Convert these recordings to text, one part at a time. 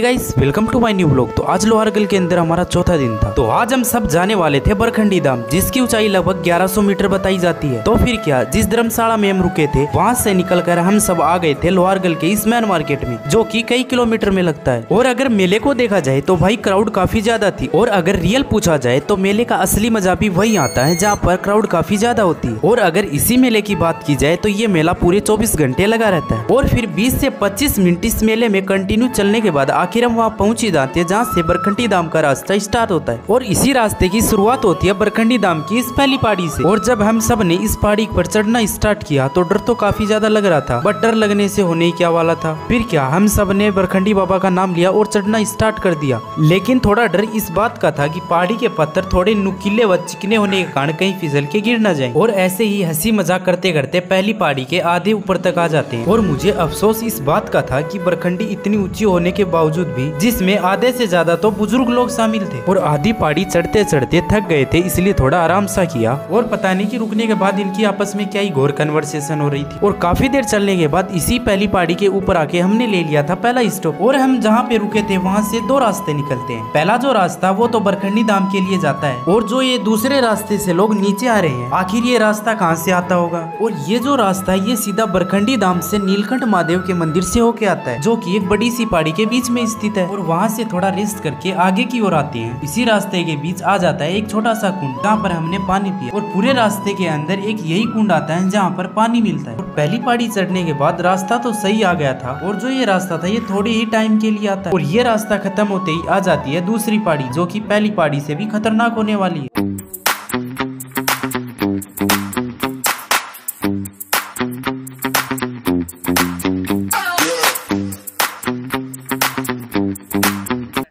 Guys, welcome to my new blog. तो आज लोहारगल के अंदर हमारा चौथा दिन था। तो आज हम सब जाने वाले थे बरखंडी धाम, जिसकी ऊंचाई लगभग 1100 मीटर बताई जाती है। तो फिर क्या, जिस धर्मशाला में हम रुके थे वहाँ से निकलकर हम सब आ गए थे लोहारगल के इस मैन मार्केट में, जो कि कई किलोमीटर में लगता है। और अगर मेले को देखा जाए तो भाई क्राउड काफी ज्यादा थी। और अगर रियल पूछा जाए तो मेले का असली मजा भी वही आता है जहाँ पर क्राउड काफी ज्यादा होती है। और अगर इसी मेले की बात की जाए तो ये मेला पूरे 24 घंटे लगा रहता है। और फिर 20 से 25 मिनट इस मेले में कंटिन्यू चलने के बाद आखिर हम वहाँ पहुंच ही जाते हैं जहाँ से बरखंडी धाम का रास्ता स्टार्ट होता है। और इसी रास्ते की शुरुआत होती है बरखंडी धाम की इस पहली पहाड़ी से। और जब हम सब ने इस पहाड़ी पर चढ़ना स्टार्ट किया तो डर तो काफी ज्यादा लग रहा था, बट डर लगने से होने ही क्या वाला था। फिर क्या, हम सब ने बरखंडी बाबा का नाम लिया और चढ़ना स्टार्ट कर दिया। लेकिन थोड़ा डर इस बात का था कि पहाड़ी के पत्थर थोड़े नुकीले व चिकने होने के कारण कहीं फिसल के गिर न जाए। और ऐसे ही हंसी मजाक करते करते पहली पहाड़ी के आधे ऊपर तक आ जाते हैं। और मुझे अफसोस इस बात का था कि बरखंडी इतनी ऊंची होने के बावजूद भी, जिसमें आधे से ज्यादा तो बुजुर्ग लोग शामिल थे और आधी पहाड़ी चढ़ते चढ़ते थक गए थे, इसलिए थोड़ा आराम सा किया। और पता नहीं कि रुकने के बाद इनकी आपस में क्या ही घोर कन्वर्सेशन हो रही थी। और काफी देर चलने के बाद इसी पहली पहाड़ी के ऊपर आके हमने ले लिया था पहला स्टॉप। और हम जहाँ पे रुके थे वहाँ से दो रास्ते निकलते हैं। पहला जो रास्ता वो तो बरखंडी धाम के लिए जाता है, और जो ये दूसरे रास्ते से लोग नीचे आ रहे हैं, आखिर ये रास्ता कहाँ से आता होगा। और ये जो रास्ता है ये सीधा बरखंडी धाम से नीलकंठ महादेव के मंदिर से होके आता है, जो कि एक बड़ी सी पहाड़ी के बीच में स्थित है। और वहाँ से थोड़ा रेस्ट करके आगे की ओर आते हैं। इसी रास्ते के बीच आ जाता है एक छोटा सा कुंड, जहाँ पर हमने पानी पिया। और पूरे रास्ते के अंदर एक यही कुंड आता है जहाँ पर पानी मिलता है। और पहली पहाड़ी चढ़ने के बाद रास्ता तो सही आ गया था, और जो ये रास्ता था ये थोड़े ही टाइम के लिए आता है। और ये रास्ता खत्म होते ही आ जाती है दूसरी पहाड़ी, जो कि पहली पहाड़ी से भी खतरनाक होने वाली है।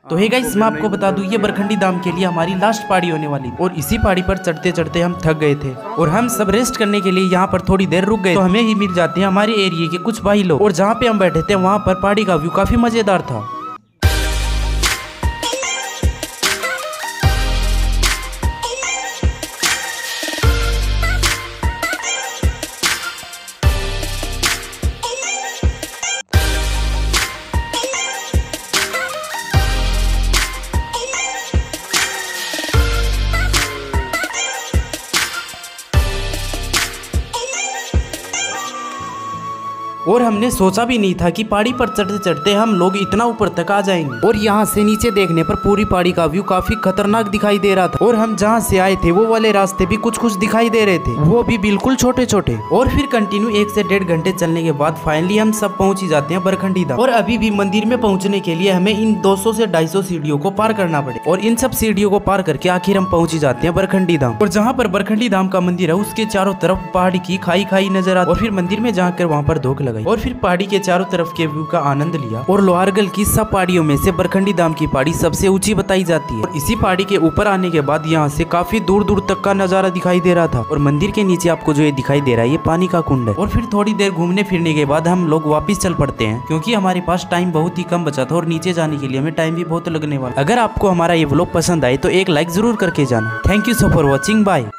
तो हे गाइस, मैं आपको बता दूं ये बरखंडी धाम के लिए हमारी लास्ट पहाड़ी होने वाली। और इसी पहाड़ी पर चढ़ते चढ़ते हम थक गए थे और हम सब रेस्ट करने के लिए यहाँ पर थोड़ी देर रुक गए। तो हमें ही मिल जाते हैं हमारे एरिया के कुछ भाई लोग, और जहाँ पे हम बैठे थे वहाँ पर पहाड़ी का व्यू काफी मजेदार था। और हमने सोचा भी नहीं था कि पहाड़ी पर चढ़ते चढ़ते हम लोग इतना ऊपर तक आ जाएंगे। और यहाँ से नीचे देखने पर पूरी पहाड़ी का व्यू काफी खतरनाक दिखाई दे रहा था। और हम जहाँ से आए थे वो वाले रास्ते भी कुछ कुछ दिखाई दे रहे थे, वो भी बिल्कुल छोटे छोटे। और फिर कंटिन्यू 1 से 1.5 घंटे चलने के बाद फाइनली हम सब पहुंच ही जाते हैं बरखंडी धाम। और अभी भी मंदिर में पहुंचने के लिए हमें इन 200 से 250 सीढ़ियों को पार करना पड़े। और इन सब सीढ़ियों को पार करके आखिर हम पहुंच ही जाते हैं बरखंडी धाम। और जहाँ पर बरखंडी धाम का मंदिर है उसके चारों तरफ पहाड़ी की खाई खाई नजर आती। और फिर मंदिर में जाकर वहाँ पर धोख लगाई और फिर पहाड़ी के चारों तरफ के व्यू का आनंद लिया। और लोहारगल की सब पहाड़ियों में से बरखंडी धाम की पहाड़ी सबसे ऊंची बताई जाती है। और इसी पहाड़ी के ऊपर आने के बाद यहाँ से काफी दूर दूर तक का नजारा दिखाई दे रहा था। और मंदिर के नीचे आपको जो ये दिखाई दे रहा है ये पानी का कुंड है। और फिर थोड़ी देर घूमने फिरने के बाद हम लोग वापस चल पड़ते हैं, क्योंकि हमारे पास टाइम बहुत ही कम बचा था और नीचे जाने के लिए हमें टाइम भी बहुत लगने वाला। अगर आपको हमारा ये व्लॉग पसंद आए तो एक लाइक जरूर करके जाना। Thank you so for watching, bye.